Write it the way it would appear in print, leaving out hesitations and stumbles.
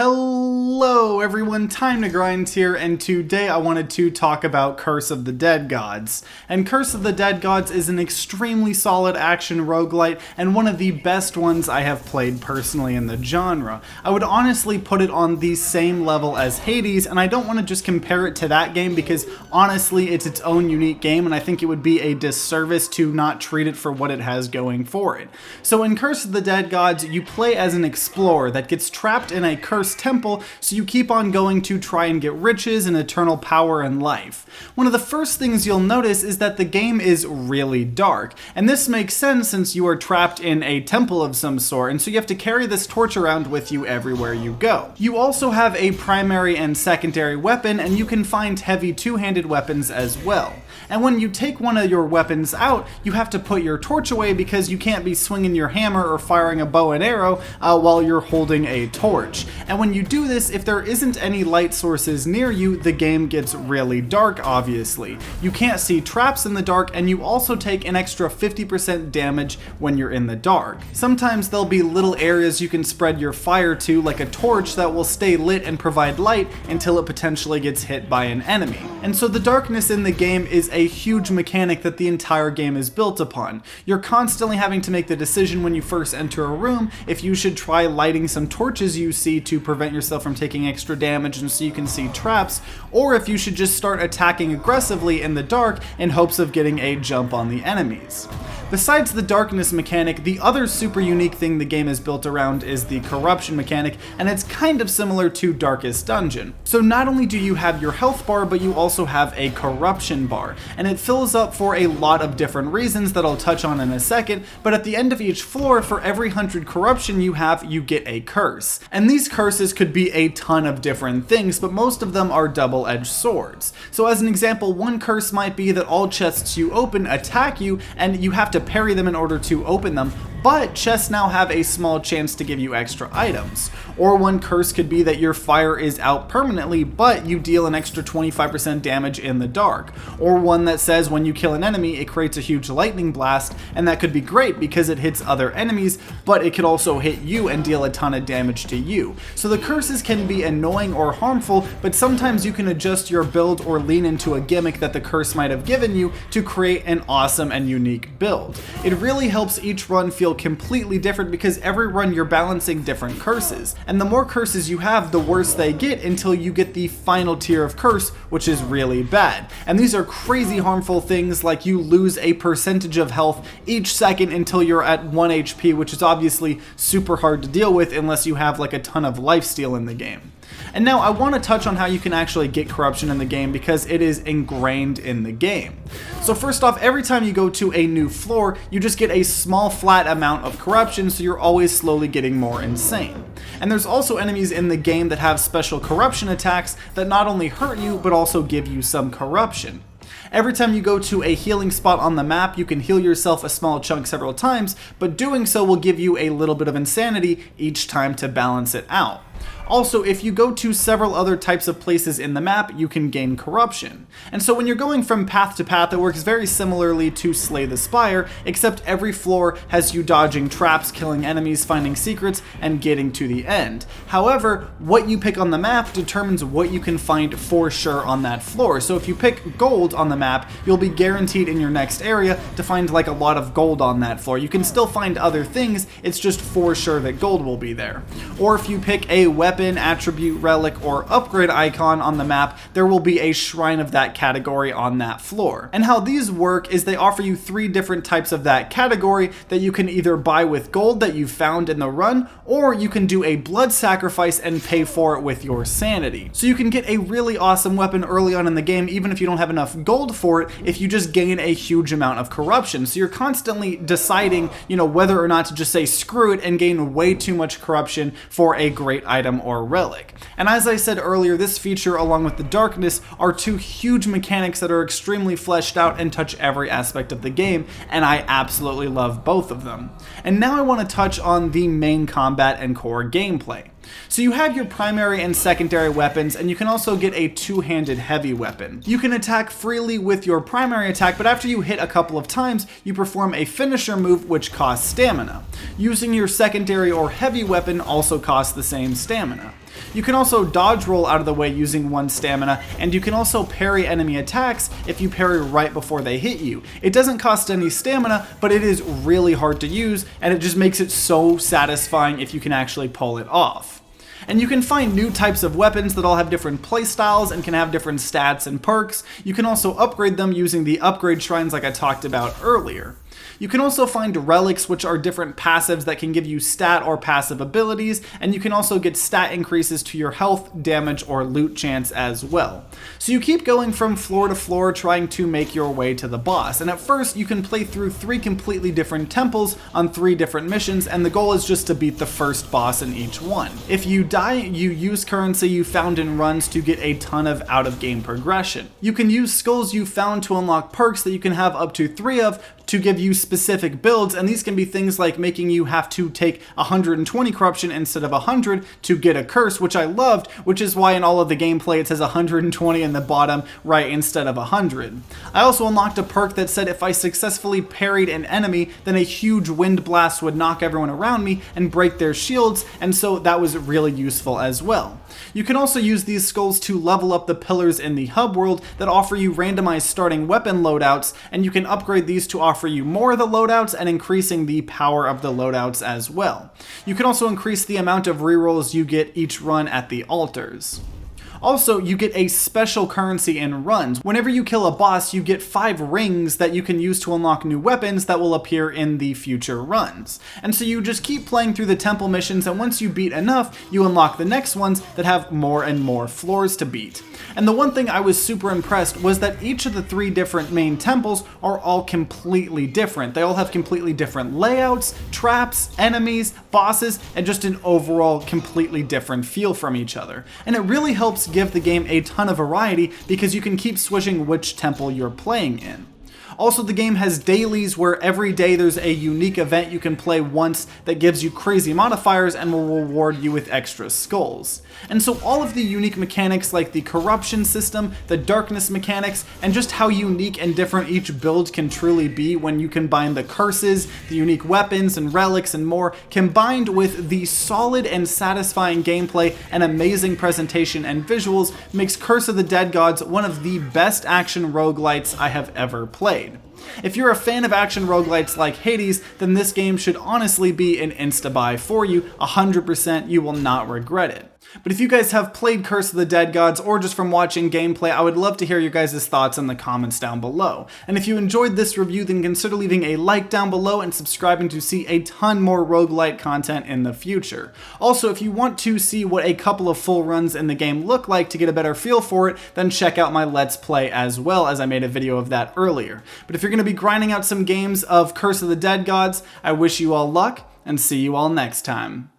Hello everyone, TimeToGrind here, and today I wanted to talk about Curse of the Dead Gods. And Curse of the Dead Gods is an extremely solid action roguelite, and one of the best ones I have played personally in the genre. I would honestly put it on the same level as Hades, and I don't want to just compare it to that game because honestly it's its own unique game, and I think it would be a disservice to not treat it for what it has going for it. So in Curse of the Dead Gods, you play as an explorer that gets trapped in a cursed temple, so you keep on going to try and get riches and eternal power and life. One of the first things you'll notice is that the game is really dark, and this makes sense since you are trapped in a temple of some sort, and so you have to carry this torch around with you everywhere you go. You also have a primary and secondary weapon, and you can find heavy two-handed weapons as well. And when you take one of your weapons out, you have to put your torch away because you can't be swinging your hammer or firing a bow and arrow while you're holding a torch. And when you do this, if there isn't any light sources near you, the game gets really dark, obviously. You can't see traps in the dark, and you also take an extra 50% damage when you're in the dark. Sometimes there'll be little areas you can spread your fire to, like a torch that will stay lit and provide light until it potentially gets hit by an enemy. And so the darkness in the game is a huge mechanic that the entire game is built upon. You're constantly having to make the decision when you first enter a room if you should try lighting some torches you see to prevent yourself from taking extra damage and so you can see traps, or if you should just start attacking aggressively in the dark in hopes of getting a jump on the enemies. Besides the darkness mechanic, the other super unique thing the game is built around is the corruption mechanic, and it's kind of similar to Darkest Dungeon. So not only do you have your health bar, but you also have a corruption bar, and it fills up for a lot of different reasons that I'll touch on in a second, but at the end of each floor, for every 100 corruption you have, you get a curse. And these curses could be a ton of different things, but most of them are double-edged swords. So as an example, one curse might be that all chests you open attack you, and you have to parry them in order to open them, but chests now have a small chance to give you extra items. Or one curse could be that your fire is out permanently, but you deal an extra 25% damage in the dark. Or one that says when you kill an enemy, it creates a huge lightning blast, and that could be great because it hits other enemies, but it could also hit you and deal a ton of damage to you. So the curses can be annoying or harmful, but sometimes you can adjust your build or lean into a gimmick that the curse might have given you to create an awesome and unique build. It really helps each run feel completely different because every run you're balancing different curses, and the more curses you have, the worse they get until you get the final tier of curse, which is really bad. And these are crazy harmful things like you lose a percentage of health each second until you're at 1 HP, which is obviously super hard to deal with unless you have like a ton of lifesteal in the game. And now I want to touch on how you can actually get corruption in the game because it is ingrained in the game. So first off, every time you go to a new floor, you just get a small flat amount of corruption, so you're always slowly getting more insane. And there's also enemies in the game that have special corruption attacks that not only hurt you, but also give you some corruption. Every time you go to a healing spot on the map, you can heal yourself a small chunk several times, but doing so will give you a little bit of insanity each time to balance it out. Also, if you go to several other types of places in the map, you can gain corruption. And so when you're going from path to path, it works very similarly to Slay the Spire, except every floor has you dodging traps, killing enemies, finding secrets, and getting to the end. However, what you pick on the map determines what you can find for sure on that floor. So if you pick gold on the map, you'll be guaranteed in your next area to find like a lot of gold on that floor. You can still find other things, it's just for sure that gold will be there. Or if you pick a weapon, attribute, relic, or upgrade icon on the map, there will be a shrine of that category on that floor. And how these work is they offer you 3 different types of that category that you can either buy with gold that you found in the run, or you can do a blood sacrifice and pay for it with your sanity. So you can get a really awesome weapon early on in the game even if you don't have enough gold for it, if you just gain a huge amount of corruption. So you're constantly deciding, whether or not to just say screw it and gain way too much corruption for a great item or relic. And as I said earlier, this feature along with the darkness are 2 huge mechanics that are extremely fleshed out and touch every aspect of the game, and I absolutely love both of them. And now I want to touch on the main combat and core gameplay. So you have your primary and secondary weapons, and you can also get a two-handed heavy weapon. You can attack freely with your primary attack, but after you hit a couple of times, you perform a finisher move which costs stamina. Using your secondary or heavy weapon also costs the same stamina. You can also dodge roll out of the way using 1 stamina, and you can also parry enemy attacks if you parry right before they hit you. It doesn't cost any stamina, but it is really hard to use, and it just makes it so satisfying if you can actually pull it off. And you can find new types of weapons that all have different playstyles and can have different stats and perks. You can also upgrade them using the upgrade shrines like I talked about earlier. You can also find relics, which are different passives that can give you stat or passive abilities, and you can also get stat increases to your health, damage, or loot chance as well. So you keep going from floor to floor trying to make your way to the boss, and at first you can play through 3 completely different temples on 3 different missions, and the goal is just to beat the first boss in each one. If you die, you use currency you found in runs to get a ton of out-of-game progression. You can use skulls you found to unlock perks that you can have up to 3 of to give you specific builds, and these can be things like making you have to take 120 corruption instead of 100 to get a curse, which I loved, which is why in all of the gameplay it says 120 in the bottom right instead of 100. I also unlocked a perk that said if I successfully parried an enemy, then a huge wind blast would knock everyone around me and break their shields, and so that was really useful as well. You can also use these skulls to level up the pillars in the hub world that offer you randomized starting weapon loadouts, and you can upgrade these to offer you more of the loadouts and increasing the power of the loadouts as well. You can also increase the amount of rerolls you get each run at the altars. Also, you get a special currency in runs. Whenever you kill a boss, you get 5 rings that you can use to unlock new weapons that will appear in the future runs. And so you just keep playing through the temple missions, and once you beat enough, you unlock the next ones that have more and more floors to beat. And the one thing I was super impressed was that each of the 3 different main temples are all completely different. They all have completely different layouts, traps, enemies, bosses, and just an overall completely different feel from each other. And it really helps give the game a ton of variety because you can keep switching which temple you're playing in. Also, the game has dailies where every day there's a unique event you can play once that gives you crazy modifiers and will reward you with extra skulls. And so all of the unique mechanics like the corruption system, the darkness mechanics, and just how unique and different each build can truly be when you combine the curses, the unique weapons and relics and more, combined with the solid and satisfying gameplay and amazing presentation and visuals, makes Curse of the Dead Gods one of the best action roguelites I have ever played. If you're a fan of action roguelites like Hades, then this game should honestly be an insta-buy for you. 100% you will not regret it. But if you guys have played Curse of the Dead Gods or just from watching gameplay, I would love to hear your guys' thoughts in the comments down below. And if you enjoyed this review, then consider leaving a like down below and subscribing to see a ton more roguelite content in the future. Also, if you want to see what a couple of full runs in the game look like to get a better feel for it, then check out my Let's Play as well, as I made a video of that earlier. But if you're going to be grinding out some games of Curse of the Dead Gods, I wish you all luck and see you all next time.